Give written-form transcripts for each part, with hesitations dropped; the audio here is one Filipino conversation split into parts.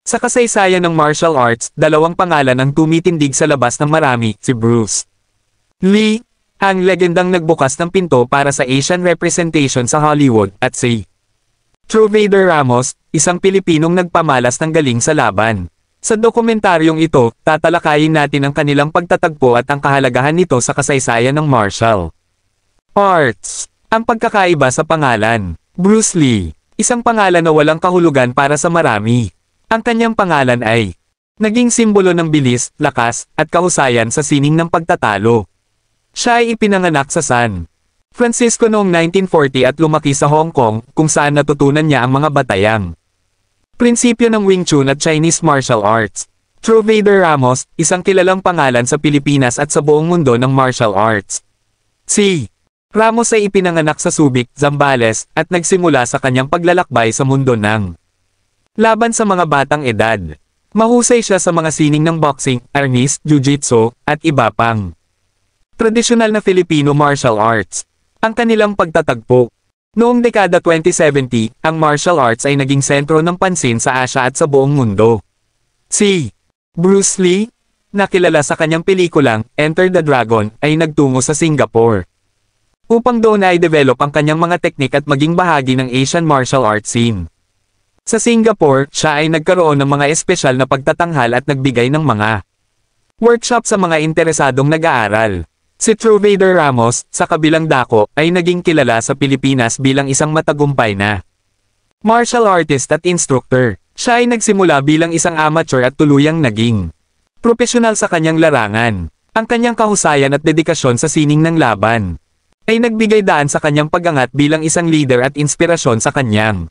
Sa kasaysayan ng martial arts, dalawang pangalan ang tumitindig sa labas ng marami, si Bruce Lee, ang legendang nagbukas ng pinto para sa Asian representation sa Hollywood, at si Trovader Ramos, isang Pilipinong nagpamalas ng galing sa laban. Sa dokumentaryong ito, tatalakayin natin ang kanilang pagtatagpo at ang kahalagahan nito sa kasaysayan ng martial arts. Ang pagkakaiba sa pangalan. Bruce Lee, isang pangalan na walang kahulugan para sa marami. Ang kanyang pangalan ay naging simbolo ng bilis, lakas, at kahusayan sa sining ng pagtatalo. Siya ay ipinanganak sa San Francisco noong 1940 at lumaki sa Hong Kong, kung saan natutunan niya ang mga batayang prinsipyo ng Wing Chun at Chinese martial arts. Trovader Ramos, isang kilalang pangalan sa Pilipinas at sa buong mundo ng martial arts. Si Ramos ay ipinanganak sa Subic, Zambales, at nagsimula sa kanyang paglalakbay sa mundo ng laban sa mga batang edad. Mahusay siya sa mga sining ng boxing, arnis, jiu-jitsu, at iba pang tradisyonal na Filipino martial arts. Ang kanilang pagtatagpo. Noong dekada 2070, ang martial arts ay naging sentro ng pansin sa Asia at sa buong mundo. Si Bruce Lee, na kilala sa kanyang pelikulang Enter the Dragon, ay nagtungo sa Singapore upang doon ay develop ang kanyang mga teknik at maging bahagi ng Asian martial arts scene. Sa Singapore, siya ay nagkaroon ng mga espesyal na pagtatanghal at nagbigay ng mga workshop sa mga interesadong nag-aaral. Si Trovader Ramos, sa kabilang dako, ay naging kilala sa Pilipinas bilang isang matagumpay na martial artist at instructor. Siya ay nagsimula bilang isang amateur at tuluyang naging profesional sa kanyang larangan. Ang kanyang kahusayan at dedikasyon sa sining ng laban ay nagbigay daan sa kanyang pag-angat bilang isang leader at inspirasyon sa kanyang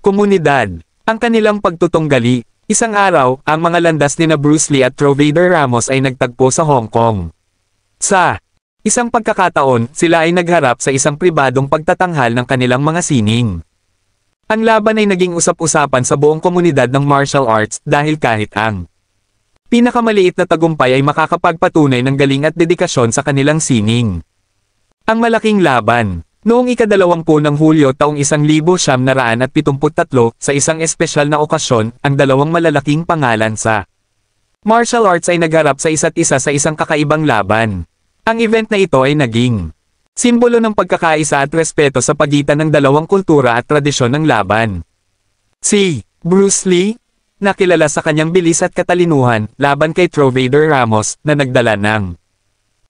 komunidad. Ang kanilang pagtutunggali. Isang araw, ang mga landas ni Bruce Lee at Trovader Ramos ay nagtagpo sa Hong Kong. Sa isang pagkakataon, sila ay nagharap sa isang pribadong pagtatanghal ng kanilang mga sining. Ang laban ay naging usap-usapan sa buong komunidad ng martial arts dahil kahit ang pinakamaliit na tagumpay ay makakapagpatunay ng galing at dedikasyon sa kanilang sining. Ang malaking laban. Noong ika-20 ng Hulyo taong 1973, sa isang espesyal na okasyon, ang dalawang malalaking pangalan sa martial arts ay nagharap sa isa't isa sa isang kakaibang laban. Ang event na ito ay naging simbolo ng pagkakaisa at respeto sa pagitan ng dalawang kultura at tradisyon ng laban. Si Bruce Lee, na kilala sa kanyang bilis at katalinuhan, laban kay Trovader Ramos, na nagdala ng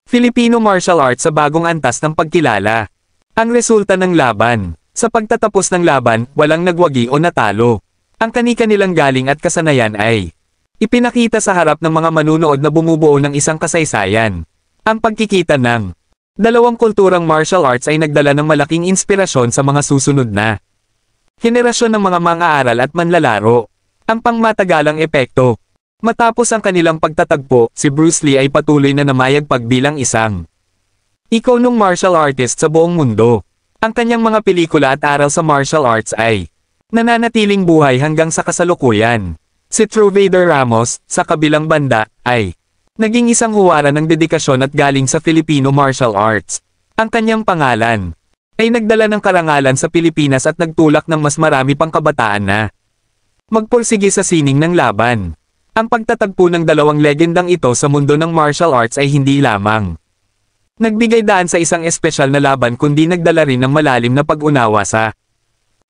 Filipino martial arts sa bagong antas ng pagkilala. Ang resulta ng laban. Sa pagtatapos ng laban, walang nagwagi o natalo. Ang kani-kanilang galing at kasanayan ay ipinakita sa harap ng mga manunood na bumubuo ng isang kasaysayan. Ang pagkikita ng dalawang kulturang martial arts ay nagdala ng malaking inspirasyon sa mga susunod na henerasyon ng mga mang-aaral at manlalaro. Ang pangmatagalang epekto. Matapos ang kanilang pagtatagpo, si Bruce Lee ay patuloy na namayagpag bilang isang ikonong martial artist sa buong mundo. Ang kanyang mga pelikula at aral sa martial arts ay nananatiling buhay hanggang sa kasalukuyan. Si Trovader Ramos, sa kabilang banda, ay naging isang huwara ng dedikasyon at galing sa Filipino martial arts. Ang kanyang pangalan ay nagdala ng karangalan sa Pilipinas at nagtulak ng mas marami pang kabataan na magpursige sa sining ng laban. Ang pagtatagpo ng dalawang legendang ito sa mundo ng martial arts ay hindi lamang nagbigay daan sa isang espesyal na laban kundi nagdala rin ng malalim na pag-unawa sa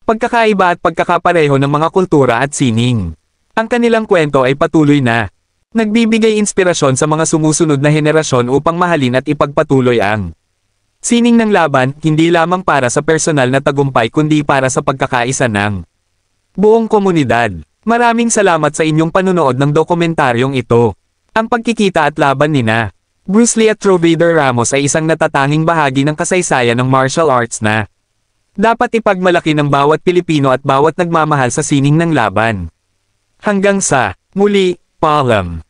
pagkakaiba at pagkakapareho ng mga kultura at sining. Ang kanilang kwento ay patuloy na nagbibigay inspirasyon sa mga sumusunod na henerasyon upang mahalin at ipagpatuloy ang sining ng laban, hindi lamang para sa personal na tagumpay kundi para sa pagkakaisa ng buong komunidad. Maraming salamat sa inyong panunood ng dokumentaryong ito. Ang pagkikita at laban nina Bruce Lee at Trovader Ramos ay isang natatanging bahagi ng kasaysayan ng martial arts na dapat ipagmalaki ng bawat Pilipino at bawat nagmamahal sa sining ng laban. Hanggang sa muli, paalam.